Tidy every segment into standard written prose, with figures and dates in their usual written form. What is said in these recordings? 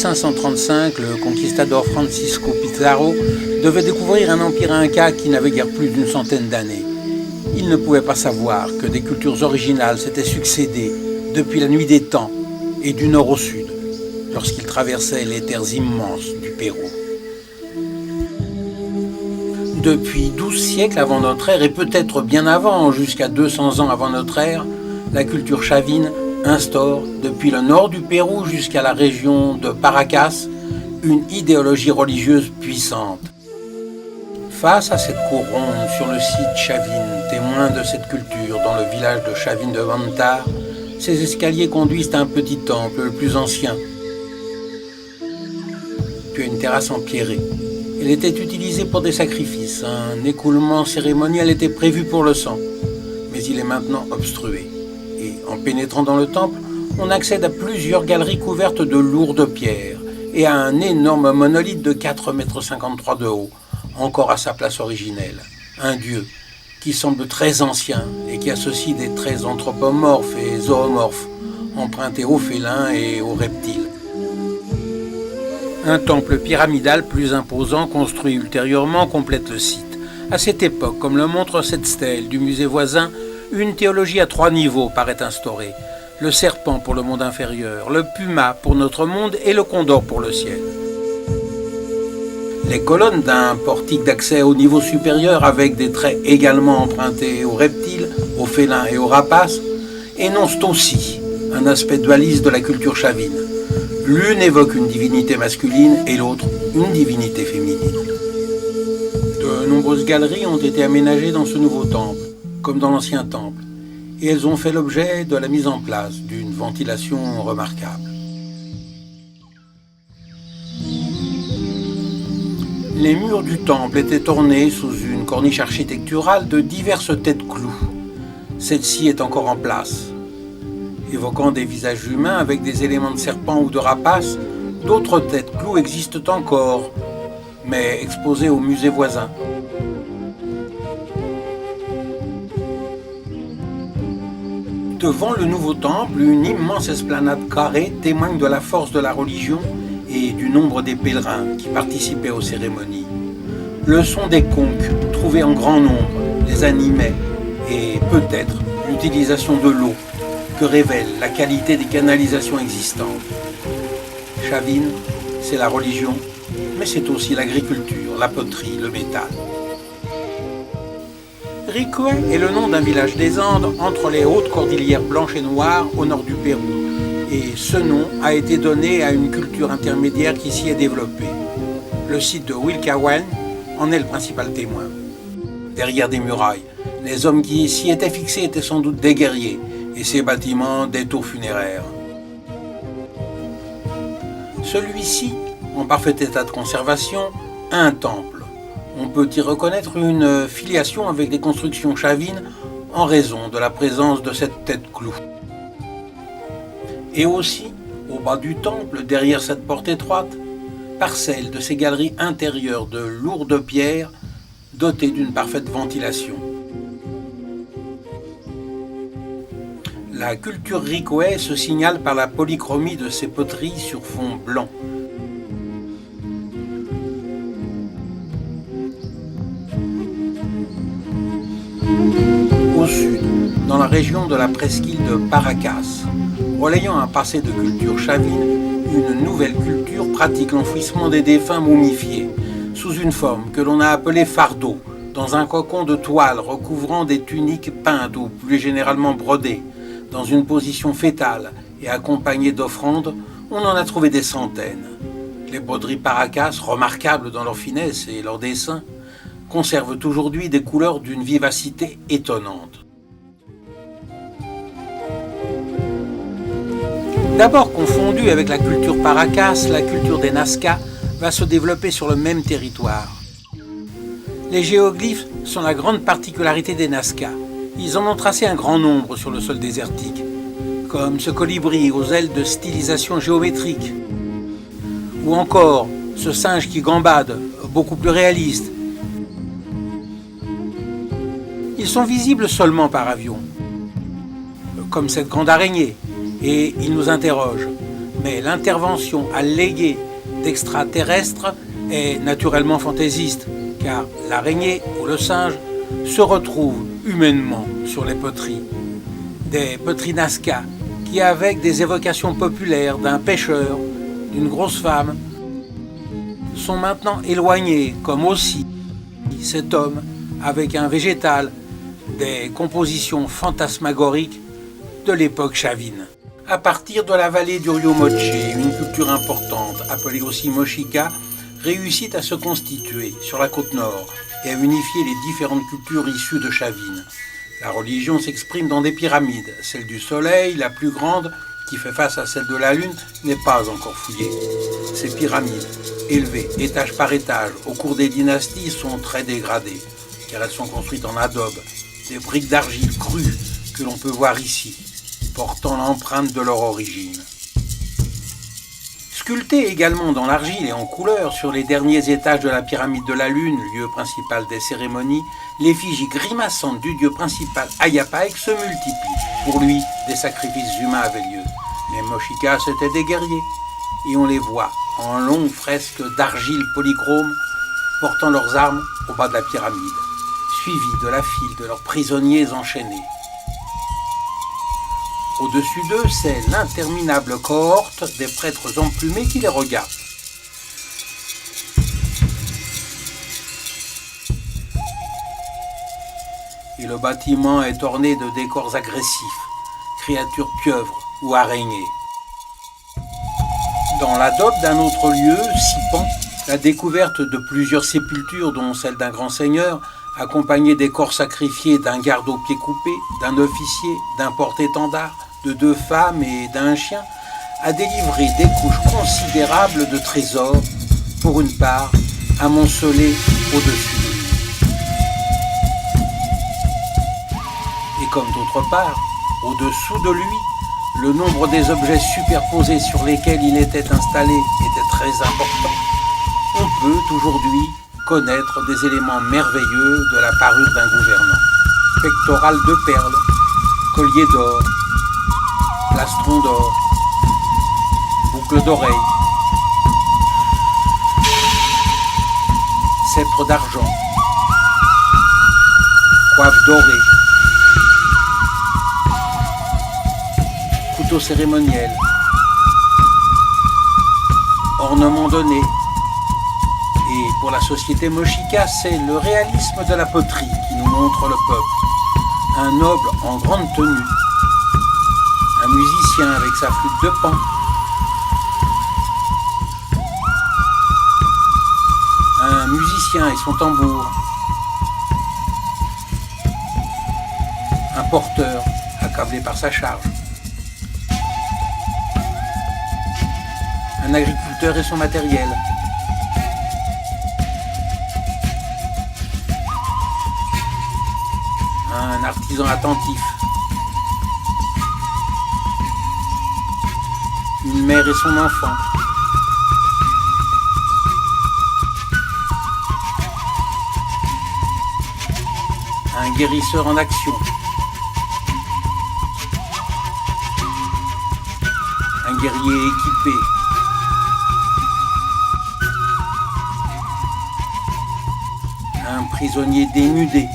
1535, le conquistador Francisco Pizarro devait découvrir un empire inca qui n'avait guère plus d'une centaine d'années. Il ne pouvait pas savoir que des cultures originales s'étaient succédé depuis la nuit des temps et du nord au sud, lorsqu'il traversait les terres immenses du Pérou. Depuis 12 siècles avant notre ère, et peut-être bien avant, jusqu'à 200 ans avant notre ère, la culture chavine instaure, depuis le nord du Pérou jusqu'à la région de Paracas, une idéologie religieuse puissante. Face à cette cour ronde sur le site Chavin, témoin de cette culture dans le village de Chavin de Vantar, ces escaliers conduisent à un petit temple, le plus ancien, puis à une terrasse empierrée. Elle était utilisée pour des sacrifices. Un écoulement cérémoniel était prévu pour le sang, mais il est maintenant obstrué. Et en pénétrant dans le temple, on accède à plusieurs galeries couvertes de lourdes pierres et à un énorme monolithe de 4,53 m de haut, encore à sa place originelle. Un dieu qui semble très ancien et qui associe des traits anthropomorphes et zoomorphes, empruntés aux félins et aux reptiles. Un temple pyramidal plus imposant, construit ultérieurement, complète le site. À cette époque, comme le montre cette stèle du musée voisin, une théologie à 3 niveaux paraît instaurée. Le serpent pour le monde inférieur, le puma pour notre monde et le condor pour le ciel. Les colonnes d'un portique d'accès au niveau supérieur avec des traits également empruntés aux reptiles, aux félins et aux rapaces énoncent aussi un aspect dualiste de la culture chavine. L'une évoque une divinité masculine et l'autre une divinité féminine. De nombreuses galeries ont été aménagées dans ce nouveau temple, comme dans l'ancien temple, et elles ont fait l'objet de la mise en place d'une ventilation remarquable. Les murs du temple étaient ornés sous une corniche architecturale de diverses têtes clous. Celle-ci est encore en place. Évoquant des visages humains avec des éléments de serpent ou de rapace, d'autres têtes clous existent encore, mais exposées au musée voisin. Devant le nouveau temple, une immense esplanade carrée témoigne de la force de la religion et du nombre des pèlerins qui participaient aux cérémonies. Le son des conques, trouvés en grand nombre, les animait, et peut-être l'utilisation de l'eau, que révèle la qualité des canalisations existantes. Chavin, c'est la religion, mais c'est aussi l'agriculture, la poterie, le métal. Ricoé est le nom d'un village des Andes entre les hautes cordillères blanches et noires au nord du Pérou. Et ce nom a été donné à une culture intermédiaire qui s'y est développée. Le site de Wilcahuén en est le principal témoin. Derrière des murailles, les hommes qui s'y étaient fixés étaient sans doute des guerriers, et ces bâtiments des tours funéraires. Celui-ci, en parfait état de conservation, a un temple. On peut y reconnaître une filiation avec des constructions chavines en raison de la présence de cette tête clou. Et aussi, au bas du temple, derrière cette porte étroite, parcelle de ces galeries intérieures de lourdes pierres dotées d'une parfaite ventilation. La culture ricoé se signale par la polychromie de ses poteries sur fond blanc. Au sud, dans la région de la presqu'île de Paracas, relayant un passé de culture chavine, une nouvelle culture pratique l'enfouissement des défunts momifiés, sous une forme que l'on a appelée fardeau, dans un cocon de toile recouvrant des tuniques peintes ou plus généralement brodées, dans une position fétale et accompagnée d'offrandes, on en a trouvé des centaines. Les broderies Paracas, remarquables dans leur finesse et leur dessin, conservent aujourd'hui des couleurs d'une vivacité étonnante. D'abord confondue avec la culture Paracas, la culture des Nazca va se développer sur le même territoire. Les géoglyphes sont la grande particularité des Nazca. Ils en ont tracé un grand nombre sur le sol désertique, comme ce colibri aux ailes de stylisation géométrique, ou encore ce singe qui gambade, beaucoup plus réaliste. Ils sont visibles seulement par avion, comme cette grande araignée, et ils nous interrogent. Mais l'intervention alléguée d'extraterrestres est naturellement fantaisiste, car l'araignée ou le singe se retrouvent humainement sur les poteries. Des poteries Nazca qui, avec des évocations populaires d'un pêcheur, d'une grosse femme, sont maintenant éloignées, comme aussi cet homme avec un végétal, des compositions fantasmagoriques de l'époque chavine. À partir de la vallée du Rio Moche, une culture importante, appelée aussi Mochica, réussit à se constituer sur la côte nord et à unifier les différentes cultures issues de Chavine. La religion s'exprime dans des pyramides. Celle du soleil, la plus grande, qui fait face à celle de la lune, n'est pas encore fouillée. Ces pyramides, élevées étage par étage au cours des dynasties, sont très dégradées, car elles sont construites en adobe, des briques d'argile crues que l'on peut voir ici, portant l'empreinte de leur origine. Sculptées également dans l'argile et en couleur sur les derniers étages de la pyramide de la Lune, lieu principal des cérémonies, l'effigie grimaçante du dieu principal Ayapaek se multiplie. Pour lui, des sacrifices humains avaient lieu. Les Mochicas étaient des guerriers, et on les voit en longues fresques d'argile polychrome portant leurs armes au bas de la pyramide, suivis de la file de leurs prisonniers enchaînés. Au-dessus d'eux, c'est l'interminable cohorte des prêtres emplumés qui les regardent. Et le bâtiment est orné de décors agressifs, créatures pieuvres ou araignées. Dans l'adobe d'un autre lieu, Sipan, la découverte de plusieurs sépultures, dont celle d'un grand seigneur, accompagné des corps sacrifiés d'un garde aux pieds coupés, d'un officier, d'un porte-étendard, de 2 femmes et d'un chien, a délivré des couches considérables de trésors, pour une part, amoncelés au-dessus de lui. Et comme d'autre part, au-dessous de lui, le nombre des objets superposés sur lesquels il était installé était très important, on peut aujourd'hui connaître des éléments merveilleux de la parure d'un gouvernant. Pectoral de perles, collier d'or, plastron d'or, boucle d'oreille, sceptre d'argent, coiffe dorée, couteau cérémoniel, ornement donné. Et pour la société Mochica, c'est le réalisme de la poterie qui nous montre le peuple. Un noble en grande tenue, un musicien avec sa flûte de pan, un musicien et son tambour, un porteur accablé par sa charge, un agriculteur et son matériel, un artisan attentif, une mère et son enfant, un guérisseur en action, un guerrier équipé, un prisonnier dénudé,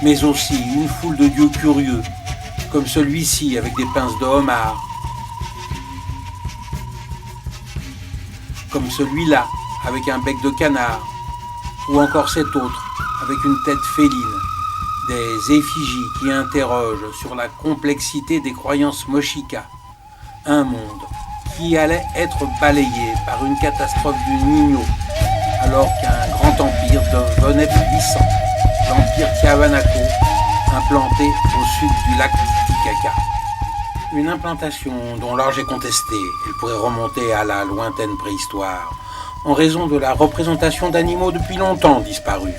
mais aussi une foule de dieux curieux, comme celui-ci avec des pinces de homard, comme celui-là avec un bec de canard, ou encore cet autre avec une tête féline, des effigies qui interrogent sur la complexité des croyances Mochica, un monde qui allait être balayé par une catastrophe du Niño, alors qu'un grand empire devenait puissant, l'empire Tiahuanaco, implanté au sud du lac Titicaca. Une implantation dont l'âge est contesté. Elle pourrait remonter à la lointaine préhistoire, en raison de la représentation d'animaux depuis longtemps disparus.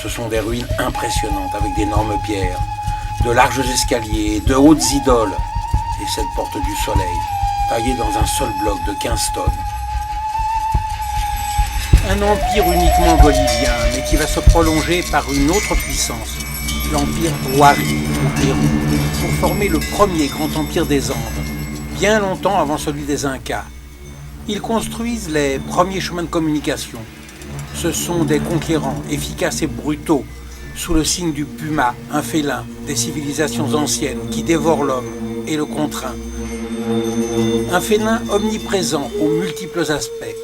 Ce sont des ruines impressionnantes avec d'énormes pierres, de larges escaliers, de hautes idoles, et cette porte du soleil, taillée dans un seul bloc de 15 tonnes. Un empire uniquement bolivien, mais qui va se prolonger par une autre puissance, l'empire Huari au Pérou, pour former le premier grand empire des Andes, bien longtemps avant celui des Incas. Ils construisent les premiers chemins de communication. Ce sont des conquérants efficaces et brutaux, sous le signe du puma, un félin des civilisations anciennes qui dévore l'homme et le contraint. Un félin omniprésent aux multiples aspects.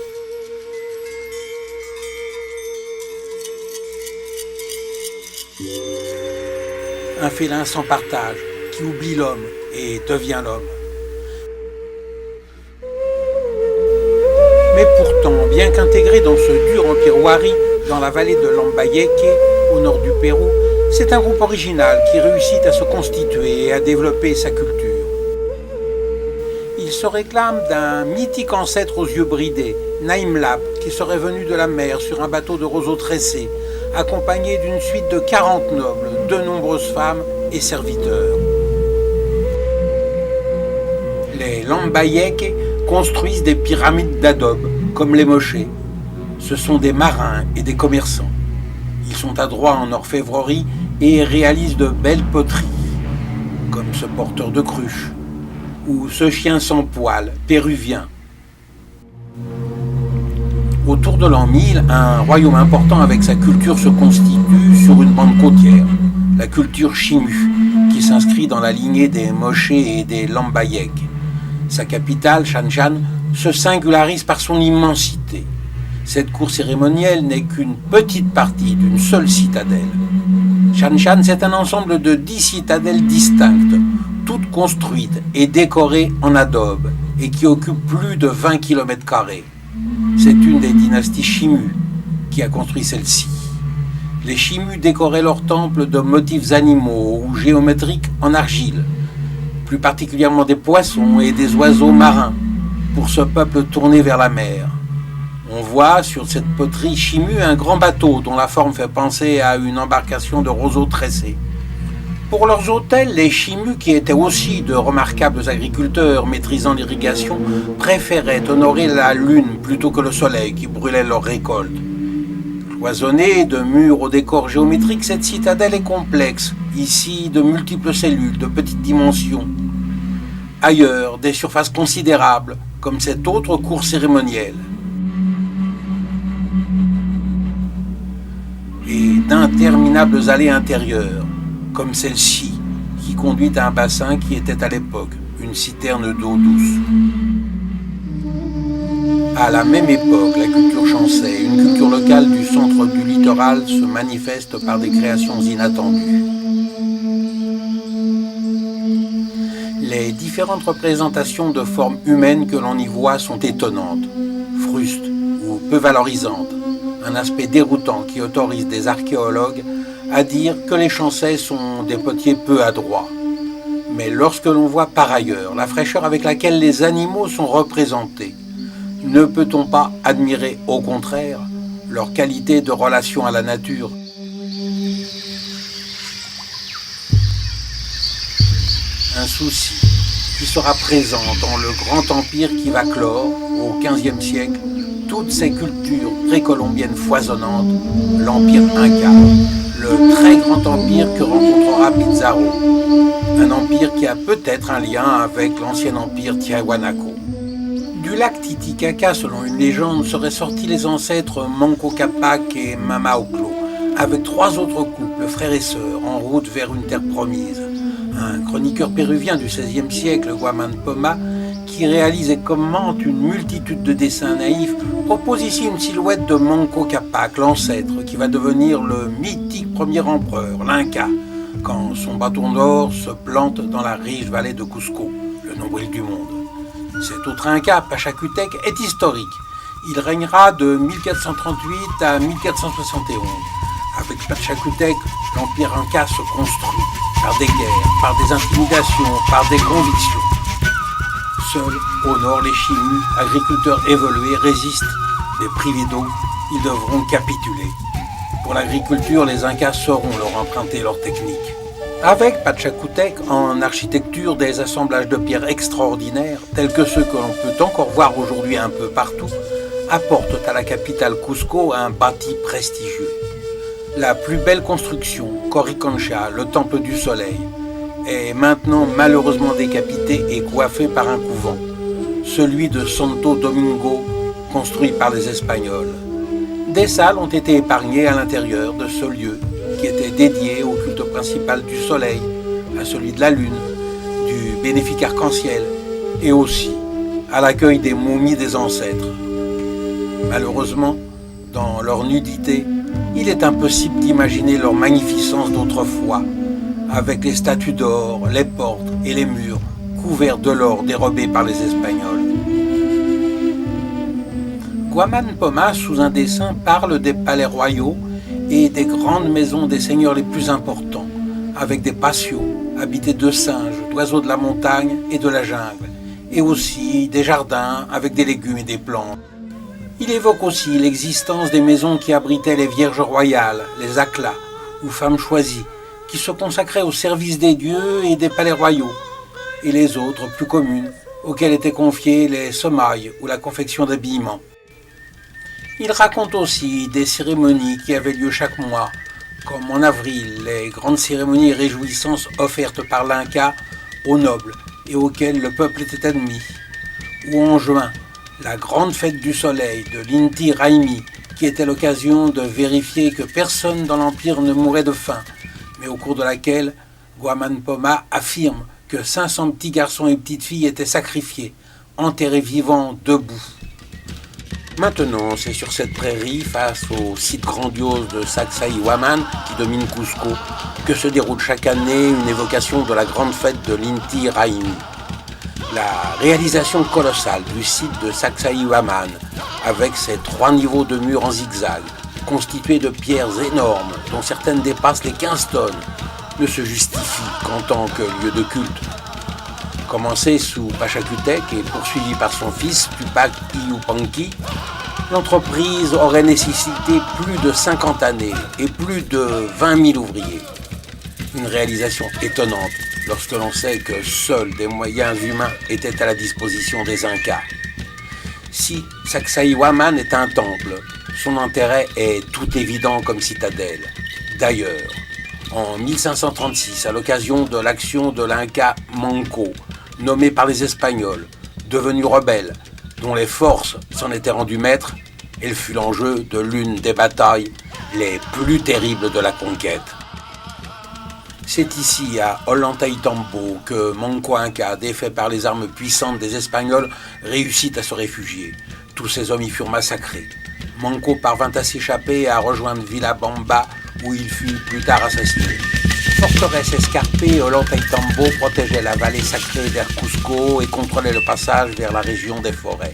Un félin sans partage, qui oublie l'homme et devient l'homme. Mais pourtant, bien qu'intégré dans ce dur empire Huari, dans la vallée de Lambayeque, au nord du Pérou, c'est un groupe original qui réussit à se constituer et à développer sa culture. Il se réclame d'un mythique ancêtre aux yeux bridés, Naimlap, qui serait venu de la mer sur un bateau de roseaux tressés, accompagné d'une suite de 40 nobles, de nombreuses femmes et serviteurs. Les Lambayeque construisent des pyramides d'adobe, comme les mochés. Ce sont des marins et des commerçants. Ils sont adroits en orfèvrerie et réalisent de belles poteries, comme ce porteur de cruche, ou ce chien sans poil, péruvien. Autour de l'an 1000, un royaume important avec sa culture se constitue sur une bande côtière, la culture Chimu, qui s'inscrit dans la lignée des Mochés et des Lambayeque. Sa capitale, Shanshan, se singularise par son immensité. Cette cour cérémonielle n'est qu'une petite partie d'une seule citadelle. Shanshan, c'est un ensemble de 10 citadelles distinctes, toutes construites et décorées en adobe, et qui occupent plus de 20 km². C'est une des dynasties Chimu qui a construit celle-ci. Les Chimu décoraient leurs temples de motifs animaux ou géométriques en argile, plus particulièrement des poissons et des oiseaux marins, pour ce peuple tourné vers la mer. On voit sur cette poterie Chimu un grand bateau dont la forme fait penser à une embarcation de roseaux tressés. Pour leurs autels, les Chimu, qui étaient aussi de remarquables agriculteurs maîtrisant l'irrigation, préféraient honorer la lune plutôt que le soleil qui brûlait leurs récoltes. Cloisonnée de murs au décor géométrique, cette citadelle est complexe, ici de multiples cellules de petites dimensions. Ailleurs, des surfaces considérables, comme cette autre cour cérémonielle. Et d'interminables allées intérieures, comme celle-ci, qui conduit à un bassin qui était à l'époque une citerne d'eau douce. À la même époque, la culture chancey, une culture locale du centre du littoral, se manifeste par des créations inattendues. Les différentes représentations de formes humaines que l'on y voit sont étonnantes, frustes ou peu valorisantes, un aspect déroutant qui autorise des archéologues à dire que les chancey sont des potiers peu adroits. Mais lorsque l'on voit par ailleurs la fraîcheur avec laquelle les animaux sont représentés, ne peut-on pas admirer au contraire leur qualité de relation à la nature? Un souci qui sera présent dans le grand empire qui va clore, au XVe siècle, toutes ces cultures précolombiennes foisonnantes, l'empire Inca, le très grand empire que rencontrera Pizarro, un empire qui a peut-être un lien avec l'ancien empire Tiahuanaco. Du lac Titicaca, selon une légende, seraient sortis les ancêtres Manco Cápac et Mama Ocllo, avec 3 autres couples, frères et sœurs, en route vers une terre promise. Un chroniqueur péruvien du XVIe siècle, Guaman Poma, qui réalise et commente une multitude de dessins naïfs, propose ici une silhouette de Manco Cápac, l'ancêtre, qui va devenir le mythique premier empereur, l'Inca, quand son bâton d'or se plante dans la riche vallée de Cusco, le nombril du monde. Cet autre Inca, Pachacutec, est historique. Il régnera de 1438 à 1471. Avec Pachacutec, l'empire Inca se construit par des guerres, par des intimidations, par des convictions. Seuls, au nord, les Chimu, agriculteurs évolués, résistent. Des privés d'eau, ils devront capituler. Pour l'agriculture, les Incas sauront leur emprunter leur technique. Avec Pachacutec, en architecture, des assemblages de pierres extraordinaires, tels que ceux que l'on peut encore voir aujourd'hui un peu partout, apportent à la capitale Cusco un bâti prestigieux. La plus belle construction, Coricancha, le temple du soleil, est maintenant malheureusement décapité et coiffé par un couvent, celui de Santo Domingo, construit par les Espagnols. Des salles ont été épargnées à l'intérieur de ce lieu qui était dédié au culte principal du soleil, à celui de la lune, du bénéfique arc-en-ciel et aussi à l'accueil des momies des ancêtres. Malheureusement, dans leur nudité, il est impossible d'imaginer leur magnificence d'autrefois, avec les statues d'or, les portes et les murs couverts de l'or dérobé par les Espagnols. Guaman Poma, sous un dessin, parle des palais royaux et des grandes maisons des seigneurs les plus importants, avec des patios habités de singes, d'oiseaux de la montagne et de la jungle, et aussi des jardins avec des légumes et des plantes. Il évoque aussi l'existence des maisons qui abritaient les vierges royales, les aklas, ou femmes choisies, qui se consacraient au service des dieux et des palais royaux, et les autres plus communes, auxquelles étaient confiées les semailles ou la confection d'habillement. Il raconte aussi des cérémonies qui avaient lieu chaque mois, comme en avril, les grandes cérémonies et réjouissances offertes par l'Inca aux nobles et auxquelles le peuple était admis, ou en juin, la grande fête du soleil de l'Inti Raymi, qui était l'occasion de vérifier que personne dans l'Empire ne mourait de faim, mais au cours de laquelle Guaman Poma affirme que 500 petits garçons et petites filles étaient sacrifiés, enterrés vivants debout. Maintenant, c'est sur cette prairie, face au site grandiose de Sacsayhuaman, qui domine Cusco, que se déroule chaque année une évocation de la grande fête de l'Inti Raymi. La réalisation colossale du site de Sacsayhuaman, avec ses 3 niveaux de murs en zigzag, constitués de pierres énormes, dont certaines dépassent les 15 tonnes, ne se justifie qu'en tant que lieu de culte. Commencé sous Pachacutic et poursuivi par son fils Tupac Yupanqui, l'entreprise aurait nécessité plus de 50 années et plus de 20 000 ouvriers. Une réalisation étonnante lorsque l'on sait que seuls des moyens humains étaient à la disposition des Incas. Si Sacsayhuaman est un temple, son intérêt est tout évident comme citadelle. D'ailleurs, en 1536, à l'occasion de l'action de l'Inca Manco, nommé par les Espagnols, devenu rebelle, dont les forces s'en étaient rendues maîtres, elle fut l'enjeu de l'une des batailles les plus terribles de la conquête. C'est ici, à Ollantaytambo, que Manco Inca, défait par les armes puissantes des Espagnols, réussit à se réfugier. Tous ses hommes y furent massacrés. Manco parvint à s'échapper et à rejoindre Villabamba, où il fut plus tard assassiné. Forteresse escarpée, Ollantaytambo protégeait la vallée sacrée vers Cusco et contrôlait le passage vers la région des forêts.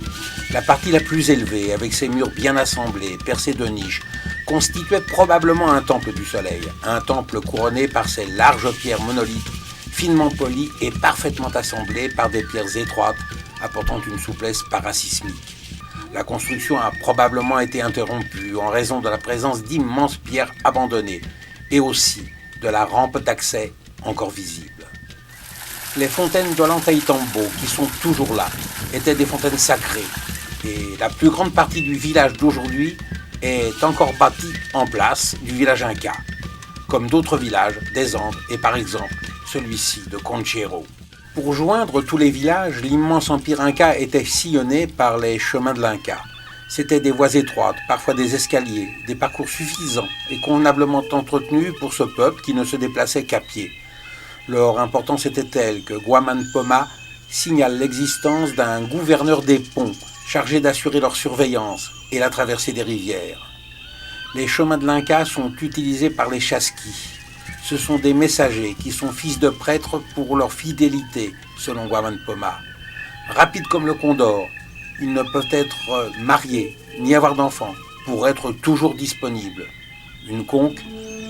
La partie la plus élevée, avec ses murs bien assemblés, percés de niches, constituait probablement un temple du soleil, un temple couronné par ses larges pierres monolithes, finement polies et parfaitement assemblées par des pierres étroites, apportant une souplesse parasismique. La construction a probablement été interrompue en raison de la présence d'immenses pierres abandonnées et aussi de la rampe d'accès encore visible. Les fontaines d'Ollantaytambo, qui sont toujours là, étaient des fontaines sacrées et la plus grande partie du village d'aujourd'hui est encore bâtie en place du village Inca, comme d'autres villages des Andes et par exemple celui-ci de Conchero. Pour joindre tous les villages, l'immense empire Inca était sillonné par les chemins de l'Inca. C'étaient des voies étroites, parfois des escaliers, des parcours suffisants et convenablement entretenus pour ce peuple qui ne se déplaçait qu'à pied. Leur importance était telle que Guaman Poma signale l'existence d'un gouverneur des ponts chargé d'assurer leur surveillance et la traversée des rivières. Les chemins de l'Inca sont utilisés par les chasquis. Ce sont des messagers qui sont fils de prêtres pour leur fidélité, selon Guaman Poma. Rapides comme le condor, ils ne peuvent être mariés ni avoir d'enfants pour être toujours disponibles. Une conque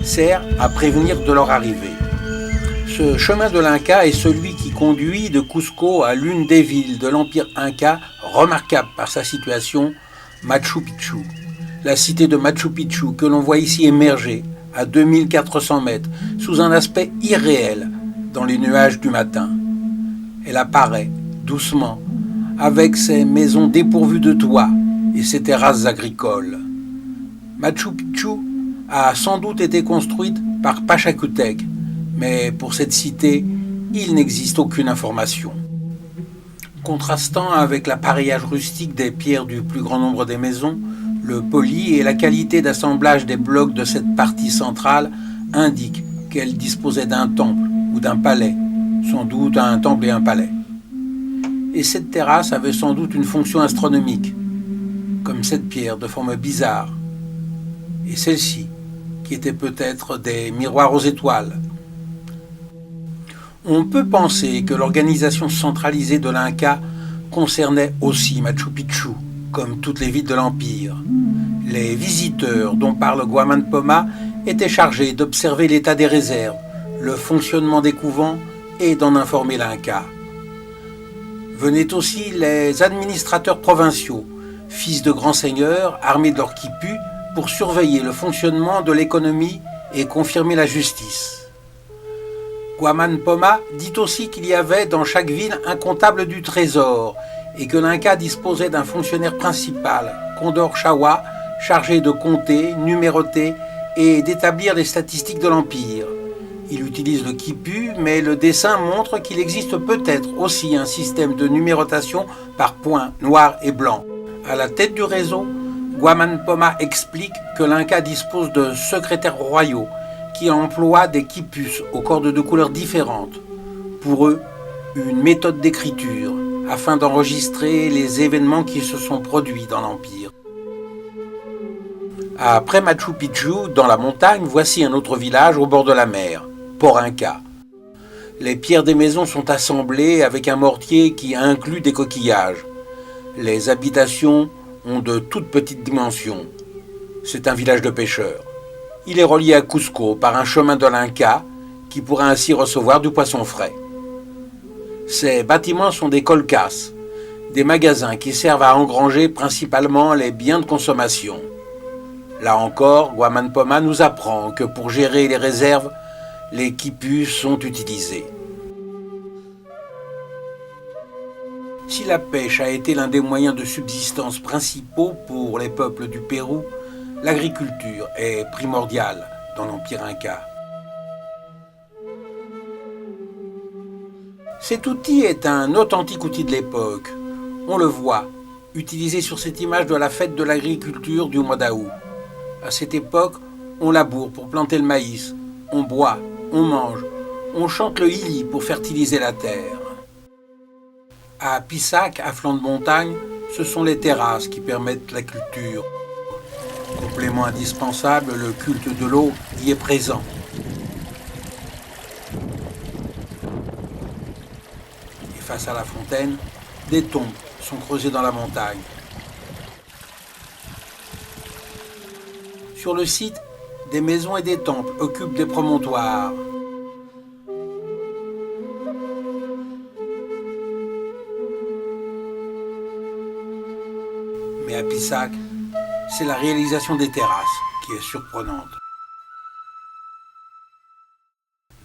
sert à prévenir de leur arrivée. Ce chemin de l'Inca est celui qui conduit de Cusco à l'une des villes de l'Empire Inca, remarquable par sa situation, Machu Picchu. La cité de Machu Picchu que l'on voit ici émerger à 2400 mètres, sous un aspect irréel dans les nuages du matin. Elle apparaît doucement, avec ses maisons dépourvues de toit et ses terrasses agricoles. Machu Picchu a sans doute été construite par Pachacutec, mais pour cette cité, il n'existe aucune information. Contrastant avec l'appareillage rustique des pierres du plus grand nombre des maisons, le poli et la qualité d'assemblage des blocs de cette partie centrale indiquent qu'elle disposait d'un temple ou d'un palais, sans doute un temple et un palais. Et cette terrasse avait sans doute une fonction astronomique, comme cette pierre de forme bizarre, et celle-ci, qui étaient peut-être des miroirs aux étoiles. On peut penser que l'organisation centralisée de l'Inca concernait aussi Machu Picchu, comme toutes les villes de l'Empire. Les visiteurs dont parle Guaman Poma étaient chargés d'observer l'état des réserves, le fonctionnement des couvents et d'en informer l'Inca. Venaient aussi les administrateurs provinciaux, fils de grands seigneurs armés de leur quipu, pour surveiller le fonctionnement de l'économie et confirmer la justice. Guaman Poma dit aussi qu'il y avait dans chaque ville un comptable du trésor et que l'Inca disposait d'un fonctionnaire principal, Condor Chawa, chargé de compter, numéroter et d'établir les statistiques de l'Empire. Il utilise le quipu, mais le dessin montre qu'il existe peut-être aussi un système de numérotation par points noirs et blancs. À la tête du réseau, Guaman Poma explique que l'Inca dispose de secrétaires royaux qui emploient des quipus aux cordes de couleurs différentes. Pour eux, une méthode d'écriture afin d'enregistrer les événements qui se sont produits dans l'Empire. Après Machu Picchu, dans la montagne, voici un autre village au bord de la mer, Port Inca. Les pierres des maisons sont assemblées avec un mortier qui inclut des coquillages. Les habitations ont de toutes petites dimensions. C'est un village de pêcheurs. Il est relié à Cusco par un chemin de l'Inca qui pourra ainsi recevoir du poisson frais. Ces bâtiments sont des colcas, des magasins qui servent à engranger principalement les biens de consommation. Là encore, Guaman Poma nous apprend que pour gérer les réserves, les quipus sont utilisés. Si la pêche a été l'un des moyens de subsistance principaux pour les peuples du Pérou, l'agriculture est primordiale dans l'Empire Inca. Cet outil est un authentique outil de l'époque. On le voit, utilisé sur cette image de la fête de l'agriculture du mois d'août. À cette époque, on laboure pour planter le maïs, on boit, on mange, on chante le hili pour fertiliser la terre. À Pisac, à flanc de montagne, ce sont les terrasses qui permettent la culture. Complément indispensable, le culte de l'eau y est présent. Et face à la fontaine, des tombes sont creusées dans la montagne. Sur le site, des maisons et des temples occupent des promontoires. Mais à Pisac, c'est la réalisation des terrasses qui est surprenante.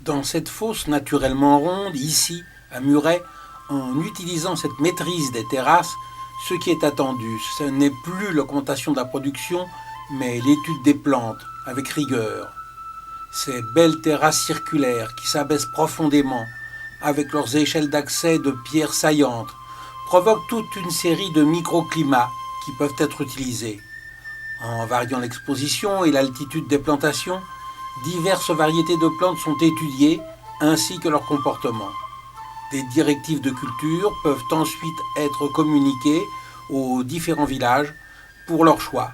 Dans cette fosse naturellement ronde, ici, à Muret, en utilisant cette maîtrise des terrasses, ce qui est attendu, ce n'est plus l'augmentation de la production, mais l'étude des plantes avec rigueur. Ces belles terrasses circulaires qui s'abaissent profondément, avec leurs échelles d'accès de pierres saillantes, provoquent toute une série de microclimats qui peuvent être utilisés. En variant l'exposition et l'altitude des plantations, diverses variétés de plantes sont étudiées, ainsi que leur comportement. Des directives de culture peuvent ensuite être communiquées aux différents villages pour leur choix,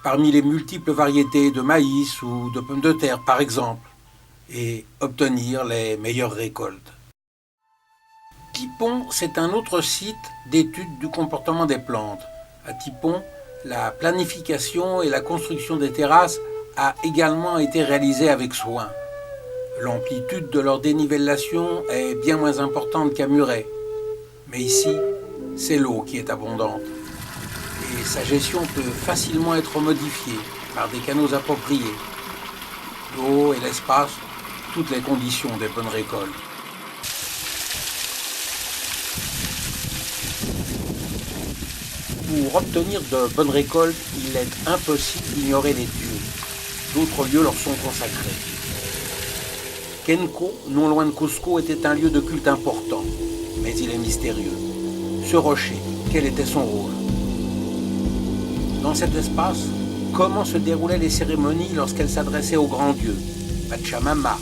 parmi les multiples variétés de maïs ou de pommes de terre par exemple, et obtenir les meilleures récoltes. Tipon, c'est un autre site d'étude du comportement des plantes. À Tipon, la planification et la construction des terrasses a également été réalisée avec soin. L'amplitude de leur dénivellation est bien moins importante qu'à Muret. Mais ici, c'est l'eau qui est abondante. Et sa gestion peut facilement être modifiée par des canaux appropriés. L'eau et l'espace, toutes les conditions des bonnes récoltes. Pour obtenir de bonnes récoltes, il est impossible d'ignorer les dieux. D'autres lieux leur sont consacrés. Kenko, non loin de Cusco, était un lieu de culte important, mais il est mystérieux. Ce rocher, quel était son rôle? Dans cet espace, comment se déroulaient les cérémonies lorsqu'elles s'adressaient aux grands dieux? Pachamama,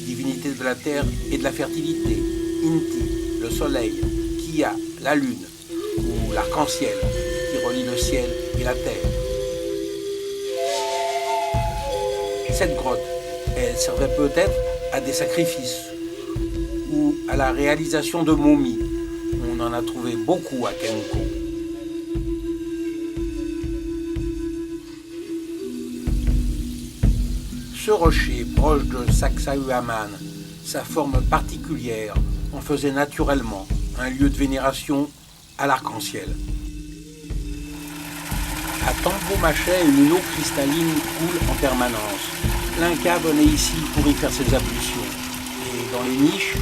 divinité de la terre et de la fertilité, Inti, le soleil, Kia, la lune, ou l'arc-en-ciel, qui relie le ciel et la terre. Cette grotte, elle servait peut-être à des sacrifices ou à la réalisation de momies. On en a trouvé beaucoup à Kenko. Ce rocher, proche de Sacsayhuaman, sa forme particulière en faisait naturellement un lieu de vénération à l'arc-en-ciel. À Tambomachet, une eau cristalline coule en permanence. L'Inca venait ici pour y faire ses ablutions. Et dans les niches,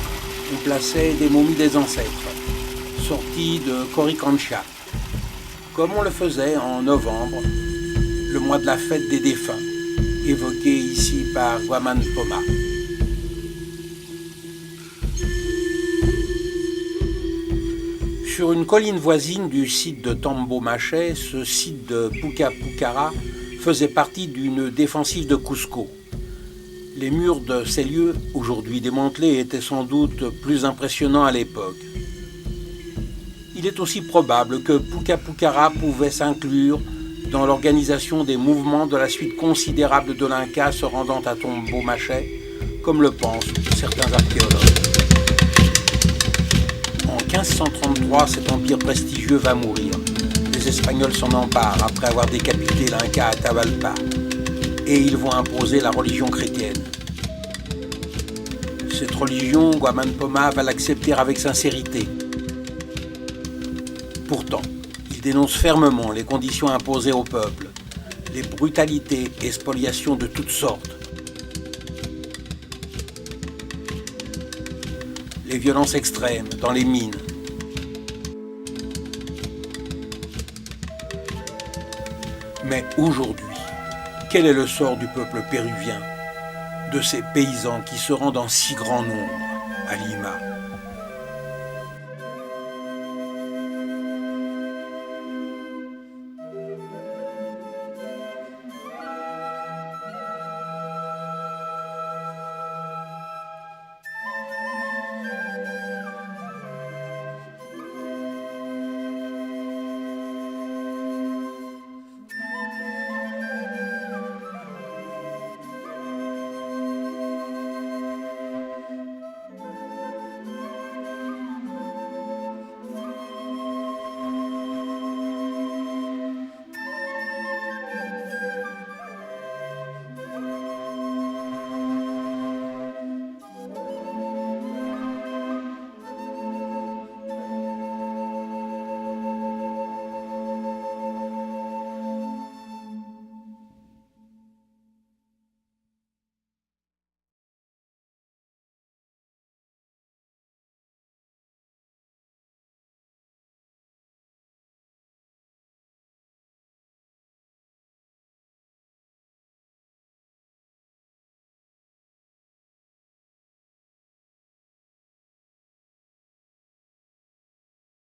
on plaçait des momies des ancêtres, sorties de Coricancha, comme on le faisait en novembre, le mois de la fête des défunts, évoqué ici par Guaman Poma. Sur une colline voisine du site de Tambomachet, ce site de Pucapucara faisait partie d'une défensive de Cusco. Les murs de ces lieux, aujourd'hui démantelés, étaient sans doute plus impressionnants à l'époque. Il est aussi probable que Pucapucara pouvait s'inclure dans l'organisation des mouvements de la suite considérable de l'Inca se rendant à Tambomachet, comme le pensent certains archéologues. En 1533, cet empire prestigieux va mourir. Les Espagnols s'en emparent après avoir décapité l'Inca Atahualpa. Et ils vont imposer la religion chrétienne. Cette religion, Guaman Poma va l'accepter avec sincérité. Pourtant, il dénonce fermement les conditions imposées au peuple, les brutalités et spoliations de toutes sortes, les violences extrêmes dans les mines. Mais aujourd'hui, quel est le sort du peuple péruvien, de ces paysans qui se rendent en si grand nombre à Lima?